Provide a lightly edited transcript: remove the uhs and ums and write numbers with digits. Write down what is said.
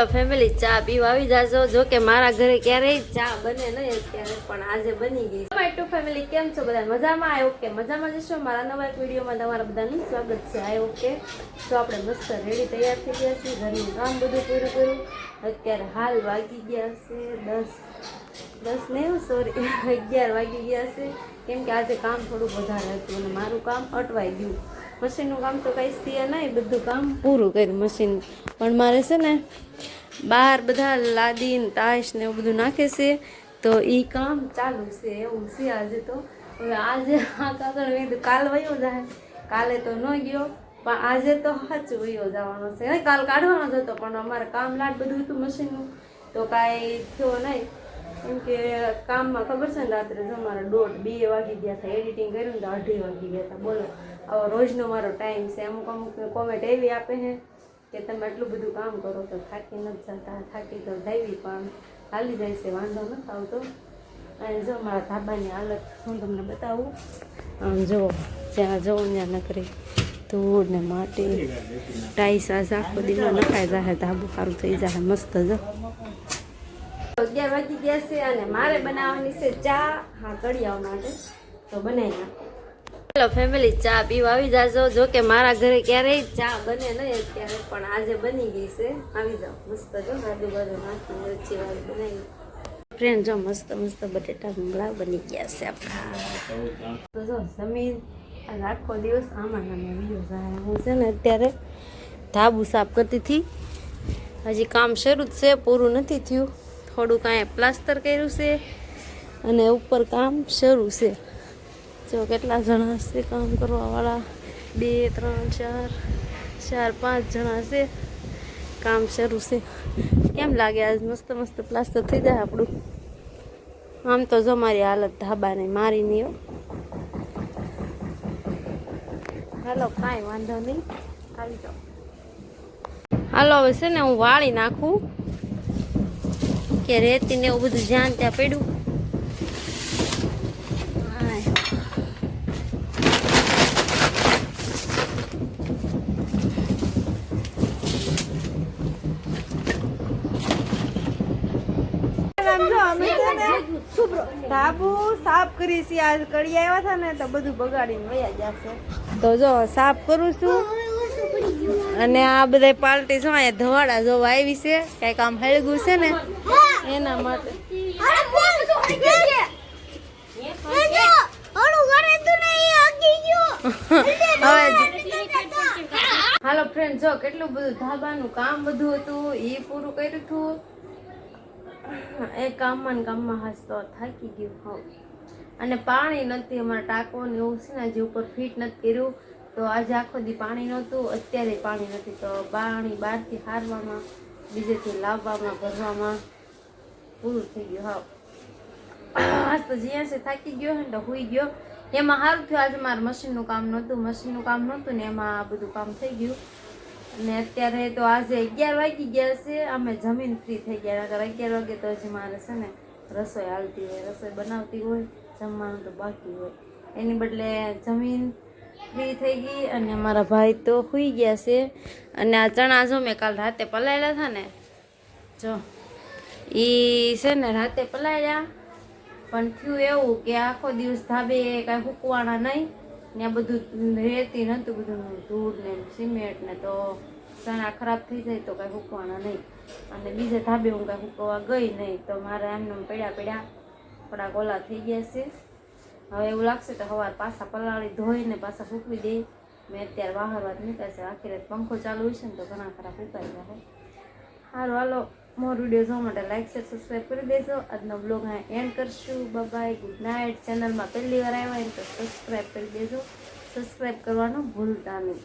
hello family चा पीवा આવી જાજો જો કે મારા ઘરે ક્યારેય ચા બને નહીં અત્યારે પણ આજે બની ગઈ છે ટુ ફેમિલી કેમ છો બધા મજામાં આયો કે મજામાં જશો મારા નવા એક વિડિયોમાં તમારા બધાનું સ્વાગત છે આયો કે તો આપણે મસ્ત રેડી તૈયાર થઈ ગયા છીએ ઘરનું કામ બધું પૂરું કર્યું અત્યારે હાલ વાગી ગયા છે 10 નહીં સોરી 11 વાગી ગયા છે કેમ કે આજે કામ થોડું વધારે હતું અને મારું કામ અટવાઈ ગયું મશીનનું કામ તો કઈ થયા નહીં બધું કામ પૂરું કર્યું મશીન પણ મારે છે ને બહાર બધા લાદીન તાશ ને એવું બધું નાખે છે તો એ કામ ચાલુ છે એવું છે આજે તો હવે આજે આ કાગળ મેં કાલ વયો જાય કાલે તો ન ગયો પણ આજે તો સાચું વયો જવાનો છે કાલ કાઢવાનો જ હતો પણ અમારે કામ લાટ બધું હતું મશીનનું તો કાંઈ થયો નહીં કેમ કે કામમાં ખબર છે ને રાત્રે જો મારા 1:30-2 વાગી ગયા હતા એડિટિંગ કર્યું ને તો 2:30 વાગી ગયા હતા બોલો આવો રોજનો મારો ટાઈમ છે અમુક કોમેન્ટ એવી આપે છે કે તમે આટલું બધું કામ કરો તો થાકી નથી જતા થાકી તો જાવી પણ હાલી જાય છે વાંધો નથી આવતો અને જો મારા ધાબાની હાલત હું તમને બતાવું આમ જો જ્યાં જવું ત્યાં નકરી ધૂળ ને માટી ટાઈસ આખો દીમાં નખાઈ જાય ધાબુ સારું થઈ જાય મસ્ત જો 11 વાગી ગયા છે અને મારે બનાવવાની છે ચા હા કડિયાઓ માટે તો બનાવી નાખો હેલો ફેમિલી ચા પીવા આવી જાજો જો કે મારા ઘરે ક્યારેય ચા બને નહીં અત્યારે પણ આજે બની ગઈ છે આવી જાઓ મસ્ત જો આજુબાજુ નાખી મરચી વાળી બનાવી ફ્રેન્ડ જો મસ્ત મસ્ત બટેટા ભૂંગળા બની ગયા છે આપણા તો જો જમીન આખો દિવસ આમાં વિડીયો જાય હું છે ને અત્યારે ધાબુ સાફ કરતી હતી હજી કામ શરૂ જ છે પૂરું નથી થયું થોડું કાંઈ પ્લાસ્ટર કર્યું છે અને ઉપર કામ શરૂ છે જો કેટલા જણા છે કામ કરવાવાળા 2 3 4 5 જણા છે કામ શરૂ છે કેમ લાગે આજ મસ્ત મસ્ત પ્લાસ્ટર થઈ જાય આપણું આમ તો જો મારી હાલત ધાબાને મારી નહીં હાલો કાંઈ વાંધો નહીં આવી જાઓ હાલો હવે છે ને હું વાળી નાખું કે રેતી ને એવું બધું જ્યાં ત્યાં પડ્યું ધાબુ સાફ કરી છે આજ કડી આવ્યા હતા ને તો બધું બગાડીને વયા જશે તો જો સાફ કરું છું અને આ બધા પાલટી જો અહીંયા ધવાડા જોવા આવી છે કઈ કામ હળગું છે ને એના માટે હાલો ફ્રેન્ડ જો કેટલું બધું ધાબાનું કામ બધું હતું એ પૂરું કર્યું હતું એ કામમાં હાસ તો થાકી ગયું હોવ અને પાણી નથી અમારા ટાંકો ને એવું છે ને જે ઉપર ફિટ નથી કર્યું તો આજે આખો દી પાણી નહોતું અત્યારે પાણી નથી તો પાણી બહારથી હારવામાં બીજેથી લાવવામાં ભરવામાં પૂરું થઈ ગયું હાવ આજ તો જ્યાં છે થાકી ગયો ને તો હુઈ ગયો એમાં સારું થયું આજે મારે મશીનનું કામ નહોતું ને એમાં આ બધું કામ થઈ ગયું અને અત્યારે તો આજે 11 વાગી ગયા છે અમે જમીન ફ્રી થઈ ગયા અગર 11 વાગે તો હજી મારે છે ને રસોઈ હાલતી હોય રસોઈ બનાવતી હોય જમવાનું તો બાકી હોય એની બદલે જમીન ફ્રી થઈ ગઈ અને મારા ભાઈ તો સૂઈ ગયા છે અને આ ચણા જો મેં કાલ રાતે પલાળ્યા હતા ને જો એ છે ને રાતે પલાળ્યા પણ થયું એવું કે આખો દિવસ ધાબે કાંઈ સૂકવાના નહીં ને આ બધું રેતી નહોતું બધું ધૂળ ને સિમેન્ટ ને તો ચણા ખરાબ થઈ જાય તો કાંઈ સૂકવાના નહીં અને બીજે ધાબે હું કાંઈ સૂકવવા ગઈ નહીં તો મારે એમને પડ્યા થોડાક ઓલા થઈ ગયા છે હવે એવું લાગશે તો સવાર પાછા પલાળી ધોઈને પાછા સૂકવી દઈ મેં અત્યારે બહાર વાત નીકળે છે આખી રાત પંખો ચાલુ હોય છે ને તો ઘણા ખરા ફૂંકાઈ જાય સારું હાલો મોર વિડીયો જોવા માટે લાઈક શેર સબસ્ક્રાઈબ કરી દેજો આજનો બ્લોગ અહીંયા એન્ડ કરશું બાય ગુડ નાઇટ ચેનલમાં પહેલી વાર આવ્યા હોય તો સબસ્ક્રાઈબ કરી દેજો સબસ્ક્રાઈબ કરવાનું ભૂલતા નહીં